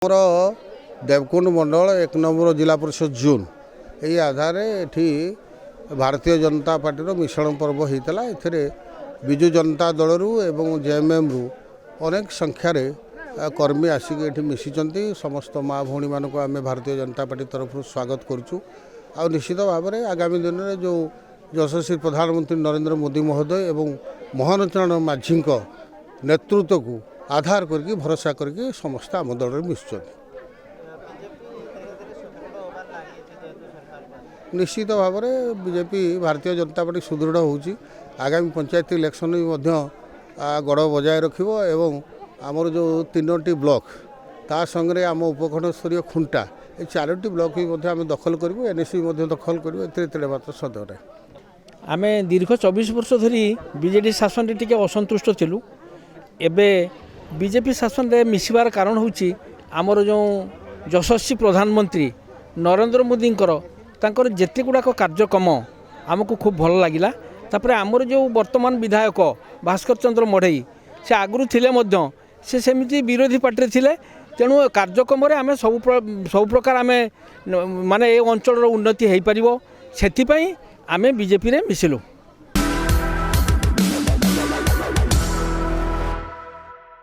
मोर देवकुंड मंडल 1 number जिला परिषद जून यही आधार एठी भारतीय जनता पार्टी मिश्रण पर्व होता है। विजु जनता दल रु एवं जेएमएम रु अनेक संख्यार कर्मी आसिक ये मिशिंट समस्त माँ भौणी मानक आम भारतीय जनता पार्टी तरफ स्वागत करुचु। आ निश्चित भाव में आगामी दिन में जो यशस्वी प्रधानमंत्री नरेंद्र मोदी महोदय एवं मोहन चरण माझी नेतृत्व को आधार करके भरोसा करके समस्त आम दल मिशुं। निश्चित भाव में बीजेपी भारतीय जनता पार्टी सुदृढ़ होगी। आगामी पंचायत इलेक्शन गड़ बजाय रख आमर जो 3टी ब्लॉक ता संगे आम उपखंड स्तरीय खुंटा ये 4टी ब्लॉक भी आम दखल करूँ। एनएससी दखल करूँ मात्र सदर आम दीर्घ 24 वर्ष धरी बीजेडी शासन टी असंतुष्ट थिलु। एबे बीजेपी शासन रे मिसिबार कारण होची आमर जो यशस्वी प्रधानमंत्री नरेंद्र मोदी तांकर जेते गुड़ाक कार्यक्रम आमको खूब भल लगिला। तापर आमर जो वर्तमान विधायक भास्कर चंद्र मढ़ई से आगुरी थिले मध्य से सेमिति विरोधी पार्टी थिले। तेणु कार्यक्रम आम सब प्रकार आम माने ए अंचल उन्नति हो पार से आम बीजेपी रे मिसिलु।